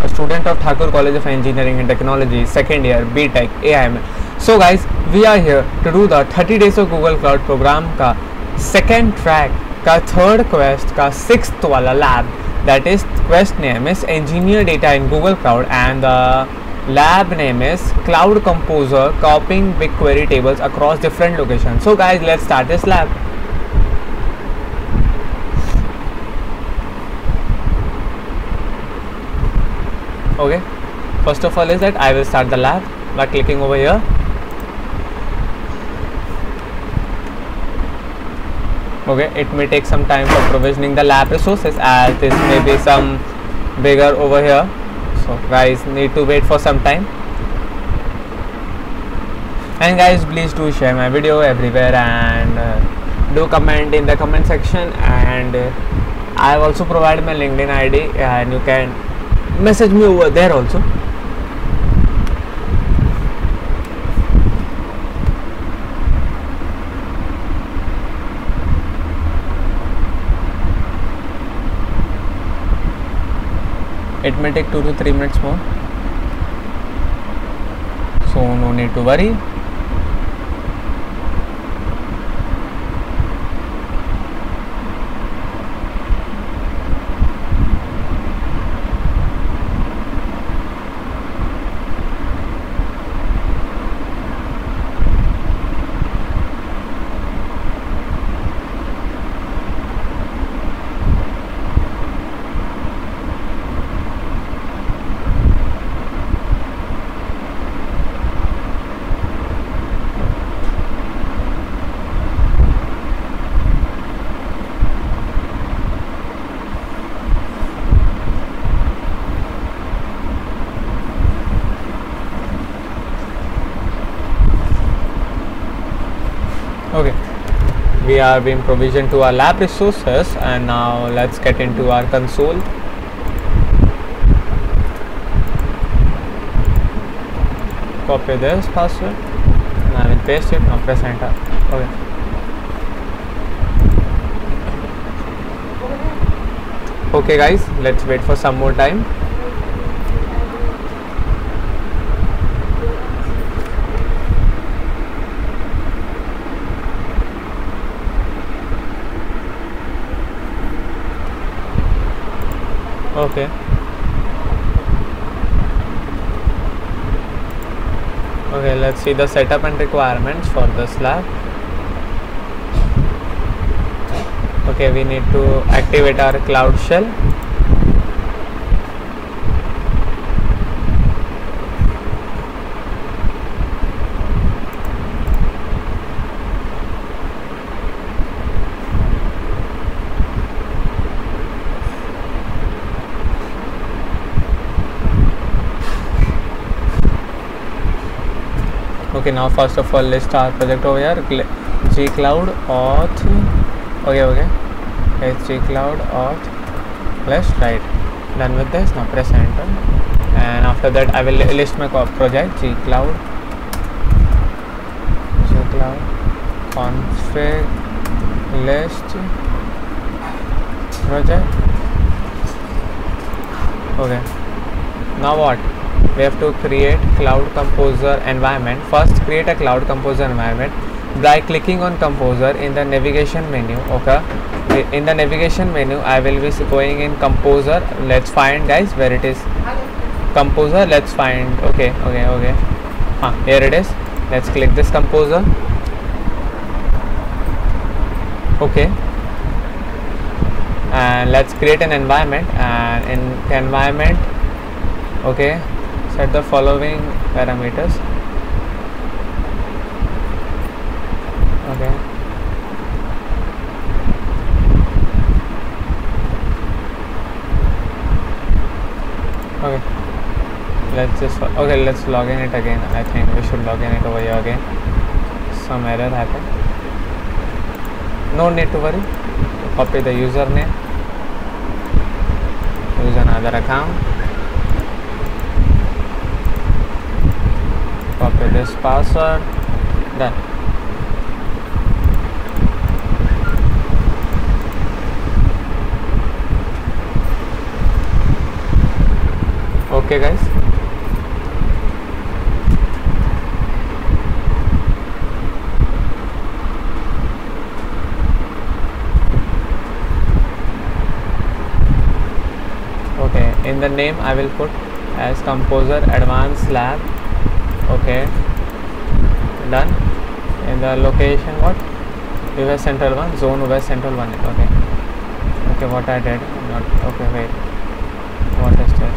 a student of Thakur College of Engineering and Technology, second year, BTech, AIML. So guys, we are here to do the 30 days of Google Cloud program का second track का third quest का sixth वाला lab. That is quest name is Engineer Data in Google Cloud and the lab name is Cloud Composer, copying BigQuery tables across different locations. So guys, let's start this lab. Okay, first of all is that I will start the lab by clicking over here. Okay, it may take some time for provisioning the lab resources as this may be some bigger over here, so guys need to wait for some time. And guys, please do share my video everywhere and do comment in the comment section, and I have also provided my LinkedIn ID and you can message me over there also. It may take 2 to 3 minutes more, so no need to worry. Okay, we are being provisioned to our lab resources, and now let's get into our console. Copy this password and I will paste it. Now press enter. Okay. Okay guys, let's wait for some more time. Okay. Okay, let's see the setup and requirements for this lab. Okay, we need to activate our Cloud Shell. Okay, now first of all list our project over here, gcloud auth. Okay, it's gcloud auth. Let's write. Done with this. Now press enter, and after that I will list my project gcloud config list project. Okay, now what? We have to create Cloud Composer environment. First, create a Cloud Composer environment by clicking on Composer in the navigation menu. Okay, in the navigation menu I will be going in Composer. Let's find, guys, where it is. Composer, let's find. Okay, here it is. Let's click this Composer. Okay, and let's create an environment, and in environment, okay, set the following parameters. Okay, let's log in it again. I think we should log in it over here again. Some error happened. No need to worry. Copy the username, use another account, copy this password, done. Okay guys, okay, in the name I will put as Composer Advanced Lab. Okay, done. In the location, what? US Central 1, Zone West Central 1. Okay, okay, what I did not. Okay, wait, what is this?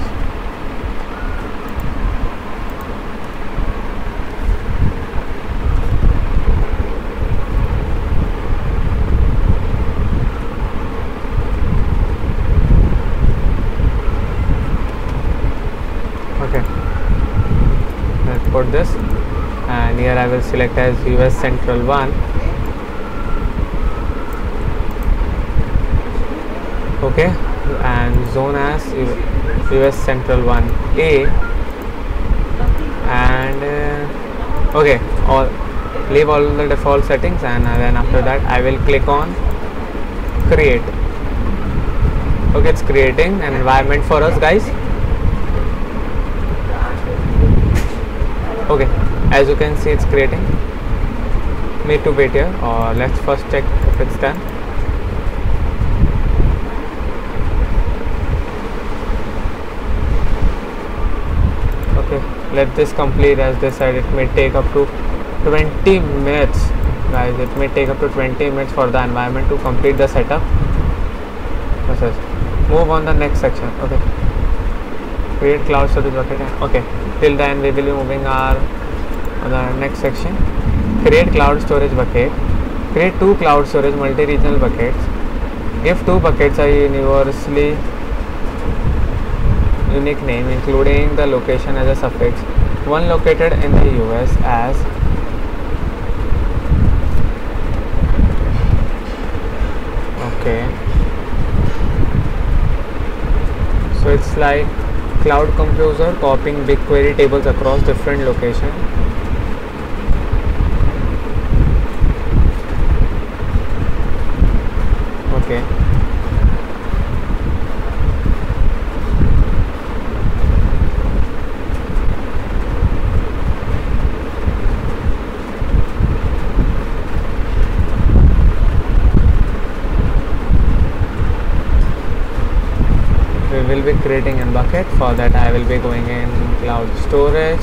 Okay, let's put this, and here I will select as US Central 1. Okay, and zone as US Central 1A, and okay, leave all the default settings, and then after that I will click on create. Okay, it's creating an environment for us guys. Okay, as you can see it's creating. Need to wait here, or let's first check if it's done. Okay, let this complete. As they said, it may take up to 20 minutes guys. It may take up to 20 minutes for the environment to complete the setup process. Move on the next section. Okay, create cloud storage bucket. Okay, till then we will be moving on the next section. Create cloud storage bucket. Create 2 cloud storage multi-regional buckets. Give 2 buckets a universally unique name, including the location as a suffix. One located in the US as okay. So it's like Cloud Composer copying BigQuery tables across different locations. Okay. We will be creating a bucket. For that I will be going in cloud storage.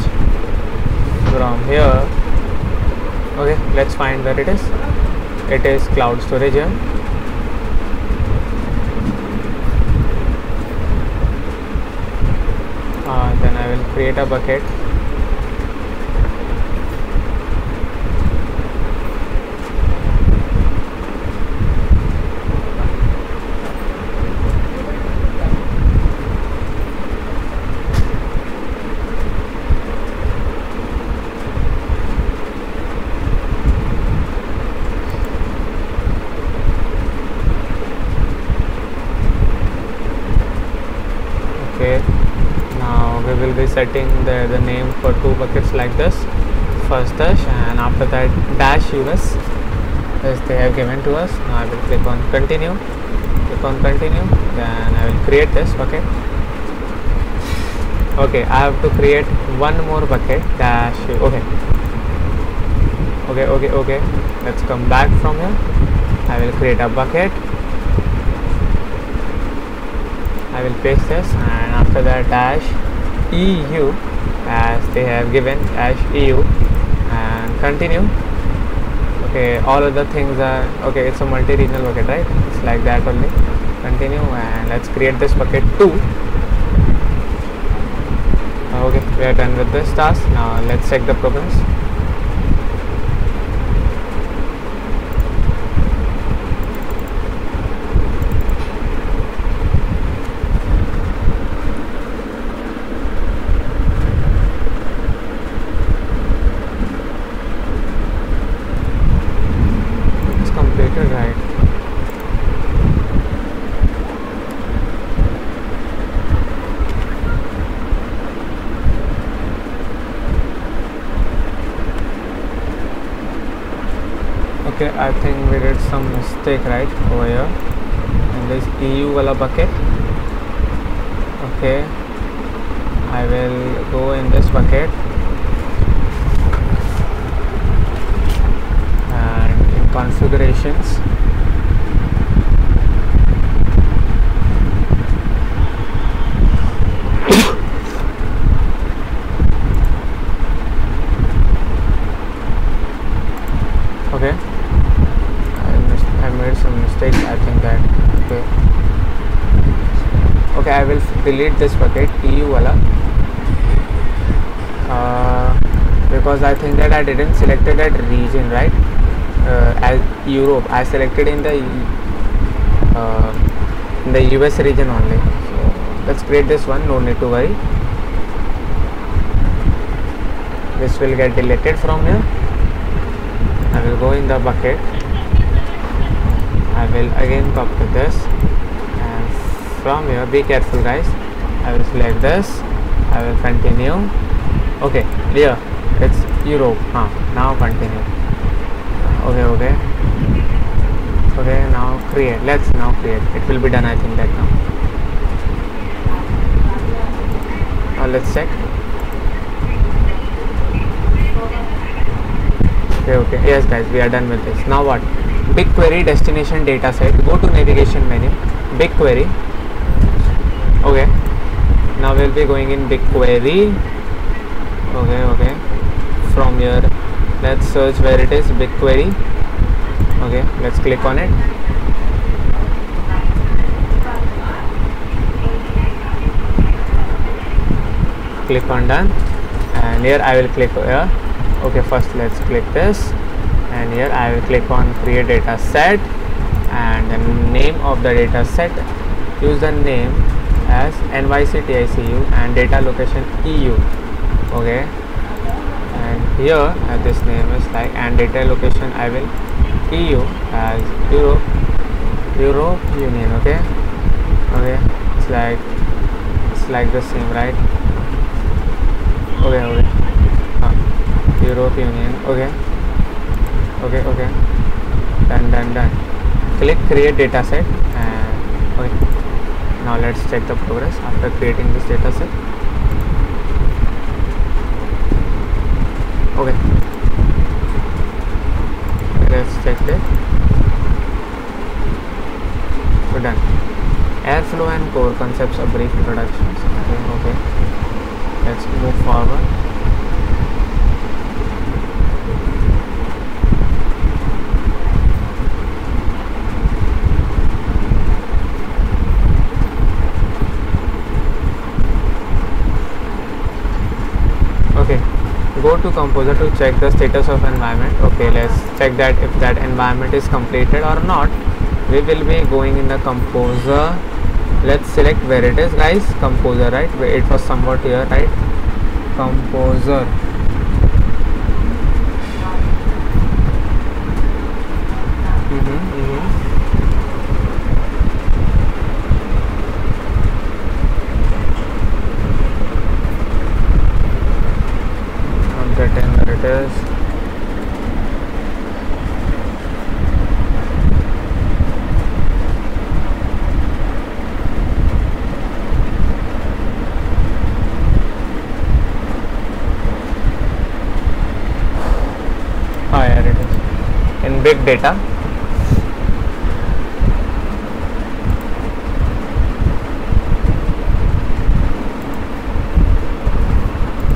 From here, okay, let's find where it is. It is cloud storage here. Then I will create a bucket. Okay, now we will be setting the name for 2 buckets like this. First dash, and after that dash US as they have given to us. Now I will click on continue. Click on continue. Then I will create this bucket. Okay, I have to create 1 more bucket dash. Okay. Let's come back from here. I will create a bucket. I will paste this, and after that dash EU as they have given dash EU, and continue. Okay, all other things are okay. It's a multi-regional bucket, right? It's like that only. Continue, and let's create this bucket 2. Okay, we are done with this task. Now let's check the progress. Right. Okay, I think we did some mistake right over here in this EU wala bucket. Okay, I will go in this bucket and in configurations okay, I made some mistakes, I think that okay, I will delete this bucket EU wala because I think that I didn't selected that region, right? As Europe, I selected in the US region only. So let's create this one, no need to worry. This will get deleted from here. I will go in the bucket. I will again copy this, and from here, be careful guys, I will select this, I will continue. Okay, here it's Europe. Now continue. Okay, now create. Let's now create. It will be done, I think that now. Let's check. Okay, yes guys, we are done with this. Now what? BigQuery destination dataset. Go to navigation menu, BigQuery. Okay, now we'll be going in BigQuery. Okay, from here let's search where it is, BigQuery. Okay, let's click on it. Click on done, and here I will click here. Okay, first let's click this, and here I will click on create data set, and the name of the data set, use the name as NYCTICU and data location EU. Okay, and here this name is like, and data location I will EU as Europe Union. Okay, it's like the same, right? Okay, Europe Union. Okay, done. Click create data set, and okay, now let's check the progress after creating this data set. Okay, let's check it. We're done. Airflow and core concepts, a brief introduction. Okay, let's move forward. Okay, go to Composer to check the status of environment. Okay, let's check that if that environment is completed or not. We will be going in the Composer. Let's select where it is, guys. Composer, right? It was somewhat here, right? Composer. I'm getting where it is. Here it is in big data.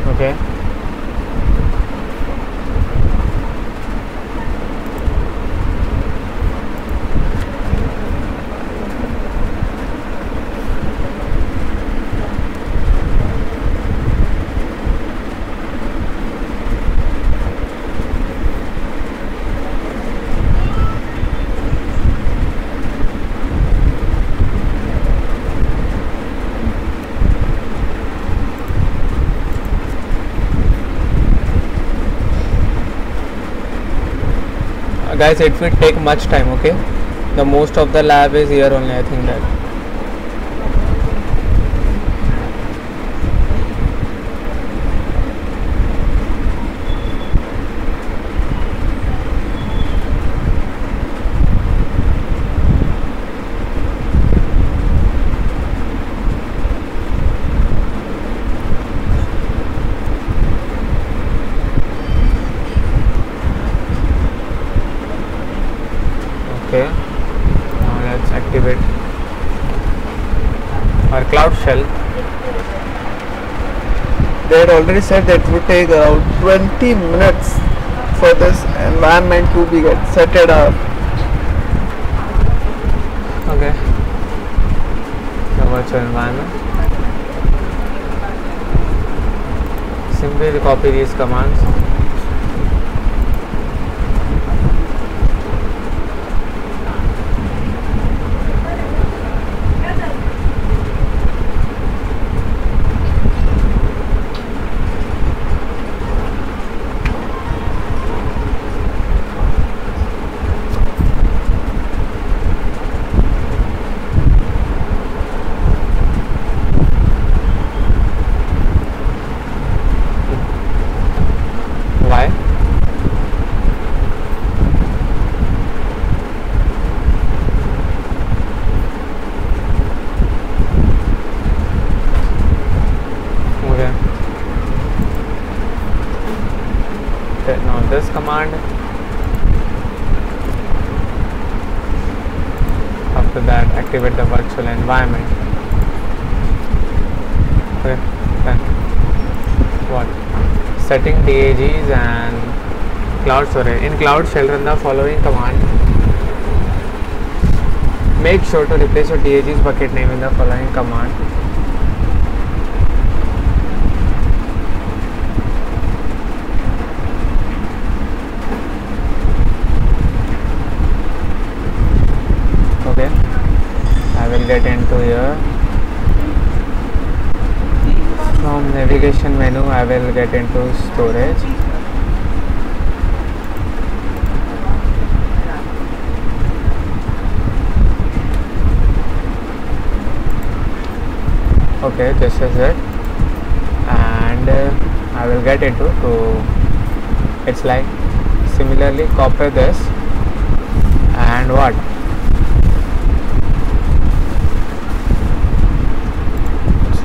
Okay, guys, it will take much time. Okay, the most of the lab is here only, I think that. or Cloud Shell. They had already said that it would take around 20 minutes for this environment to be get set it up. Okay, the virtual environment. Simply copy these commands. Now this command, after that activate the virtual environment. Okay, then what? Setting DAGs and cloud storage. In Cloud Shell, run the following command. Make sure to replace your DAGs bucket name in the following command. I will get into here. From navigation menu, I will get into storage. Okay, this is it, and I will get into it's like similarly copy this and what?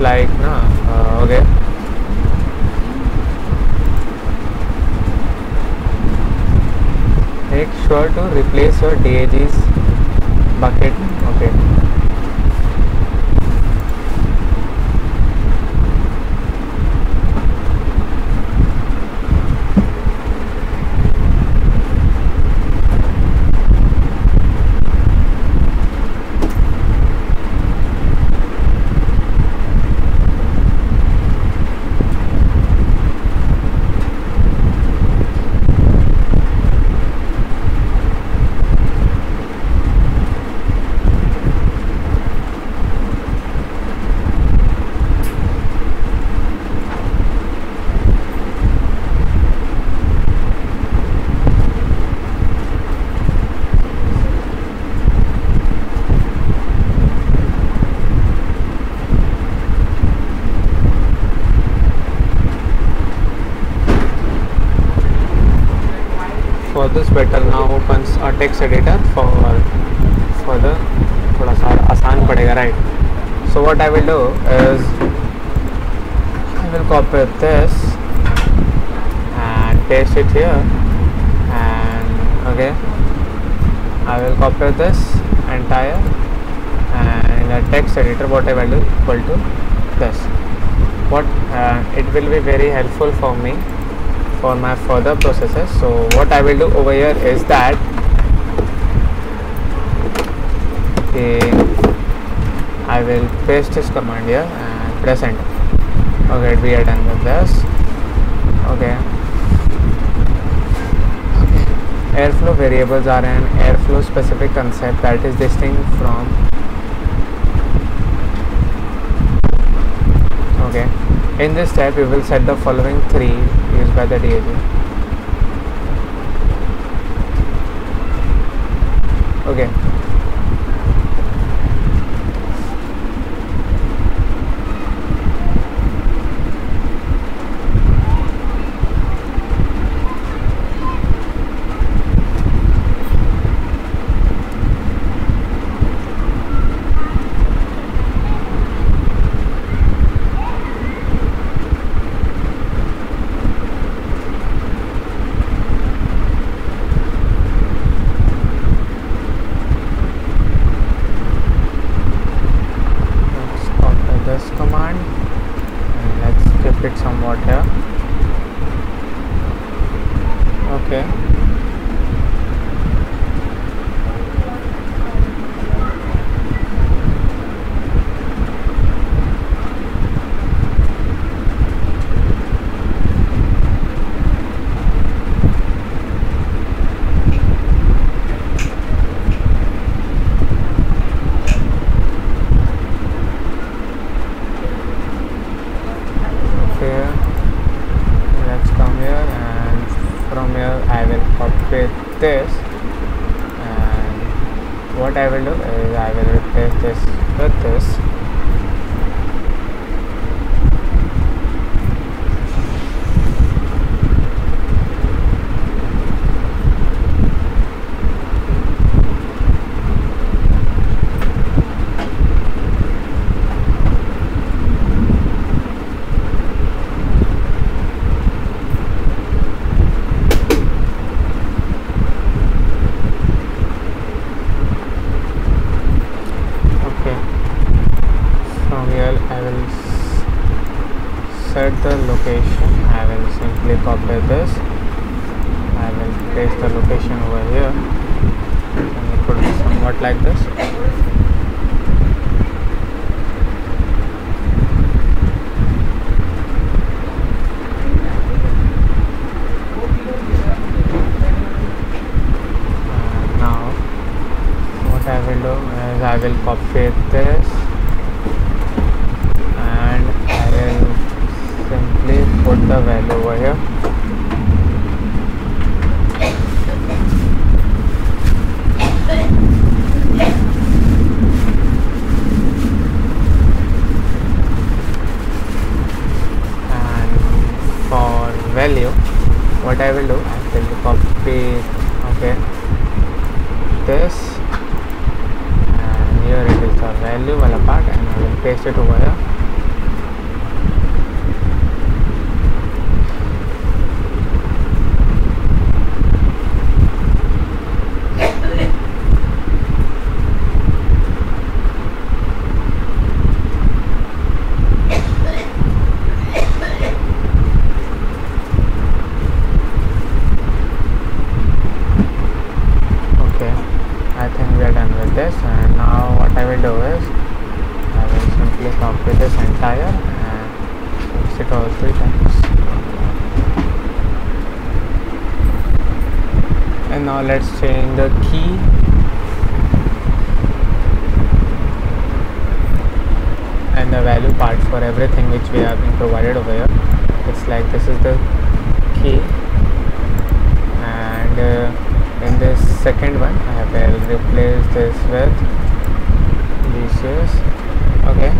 Like okay, make sure to replace your DAGs bucket. Okay, for this better now opens a text editor for the थोड़ा सा आसान पड़ेगा, right? So what I will do is I will copy this and paste it here, and okay, I will copy this entire, and in the text editor what I will do equal to this. What it will be very helpful for me for my further processes. So what I will do over here is that I will paste this command here and press enter. Okay, we are done with this. Okay, airflow variables are an airflow specific concept that is distinct from okay. In this step, we will set the following three used by the DAG. Okay. this, and what I will do is I will replace this with this. Set the location. I will simply copy this. I will paste the location over here, and it could be somewhat like this. And now what I will do is I will copy this, and I will simply put the value over here. And for value, what I will do, I will copy this, and here it is the value wala part, and I will paste it over here. This, and now what I will do is I will simply copy this entire and paste it all 3 times. And now let's change the key and the value part for everything which we have been provided over here. It's like this is the key, and in this second one I will replace this with Licious. Okay,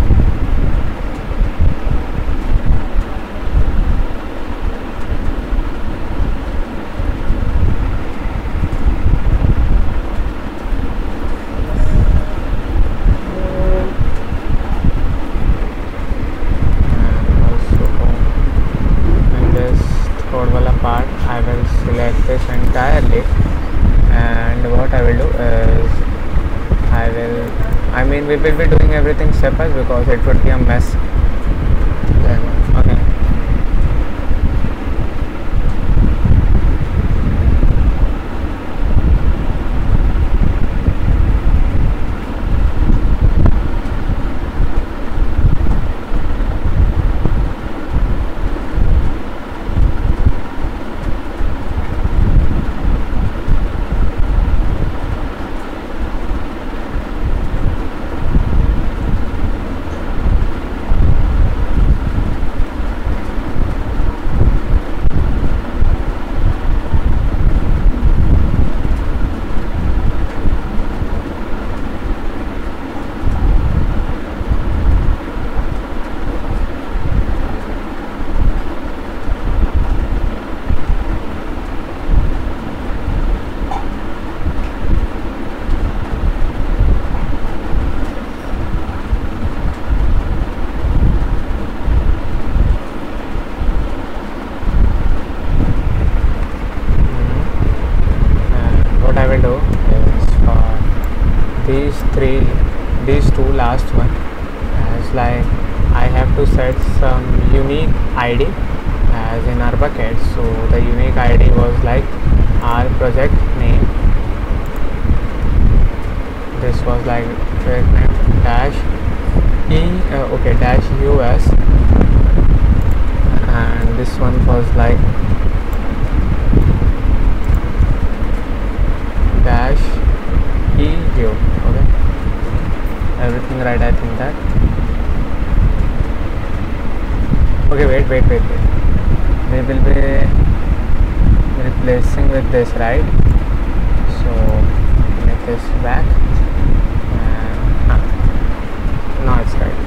and also in this third wala part I will select this entirely. And what I will do is we will be doing everything step by step because it would be a mess then. Okay, these two last one as like I have to set some unique ID as in our bucket. So the unique ID was like our project name. This was like project name dash dash US, and this one was like dash EU. Okay, everything right, I think that. Okay, wait, we will be replacing with this, right? So make this back, and now it's right.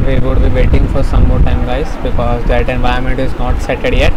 We would be waiting for some more time, guys, because that environment is not settled yet.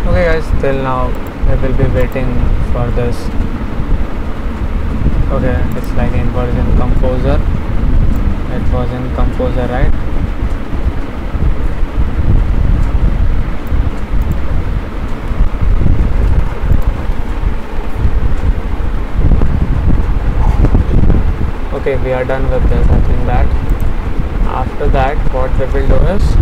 Okay guys, till now we will be waiting for this. Okay, it's like inversion composer. It was in composer, right? Okay, we are done with this. I think that after that what we will do is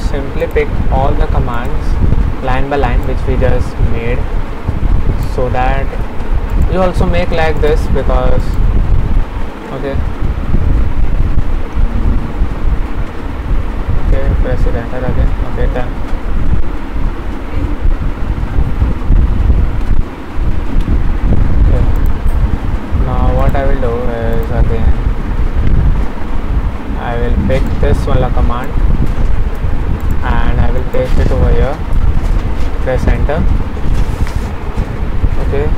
simply pick all the commands line by line which we just made, so that you also make like this, because okay, press it enter again. Okay, done. Okay, now what I will do is, again I will pick this one command and I will paste it over here, press enter. Okay,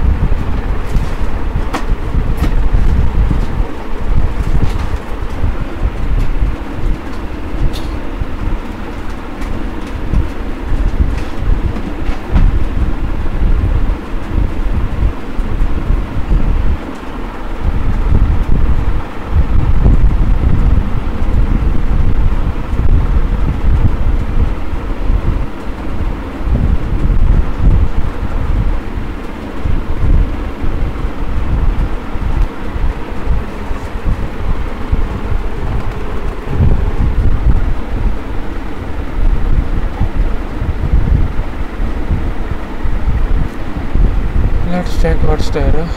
let's check what's the error.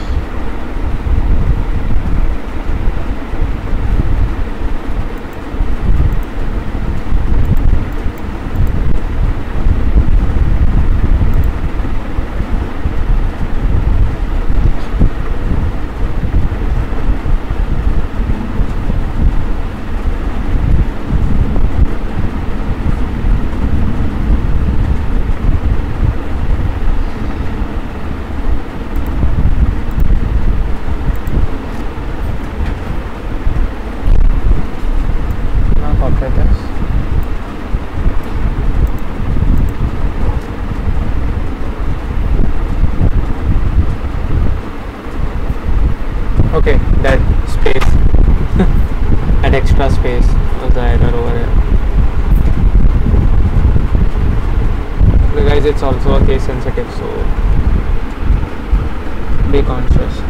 Okay, that space, that extra space was the error over here. Okay guys, it's also a case sensitive, so be conscious.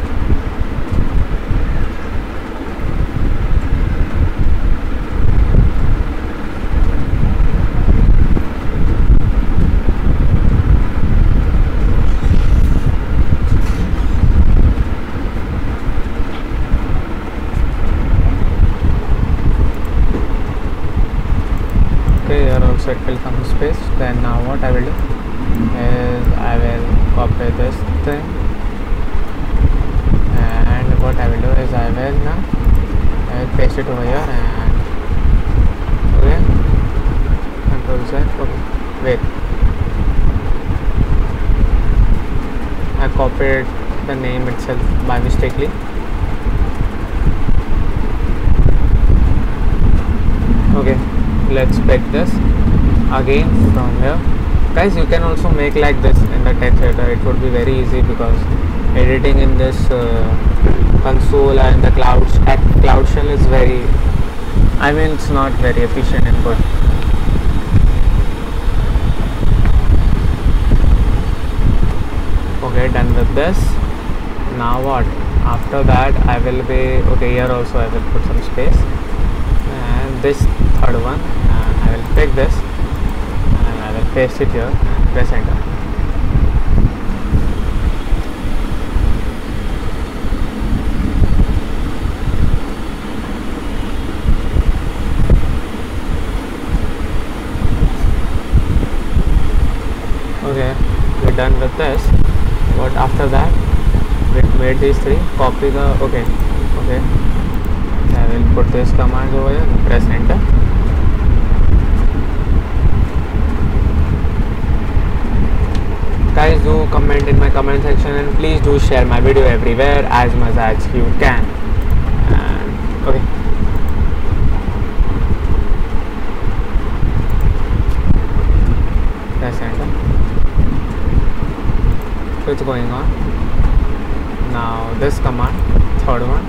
also it will come space. Then now what I will do is I will copy this thing, and what I will do is I will paste it over here, and okay, Control Z. Okay, wait, I copied the name itself by mistakenly. Okay, let's pick this again from here. Guys, you can also make like this in the text editor. It would be very easy because editing in this console and the cloud shell is very, I mean, it's not very efficient and good. Okay, done with this. Now what? After that I will be, okay, here also I will put some space, and this third one, and I will pick this and I will paste it here and press enter. Okay, we're done with this. What after that? We made these three, copy the, okay, I will put this command over here and press enter. Guys, do comment in my comment section, and please do share my video everywhere as much as you can. And okay, press enter. So it's going on. Now this command, third one,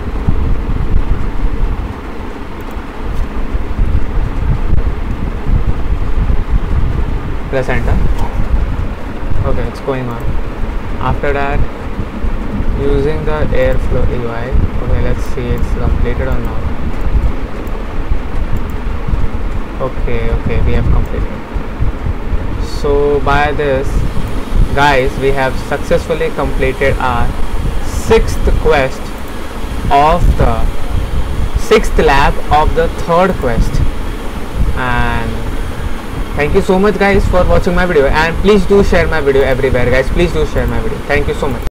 press enter. Okay, it's going on. After that, using the Airflow UI, okay, let's see it's completed or not. Okay, we have completed. So by this, guys, we have successfully completed our 6th quest of the 6th lab of the 3rd quest. And thank you so much guys for watching my video, and please do share my video everywhere guys. Please do share my video. Thank you so much.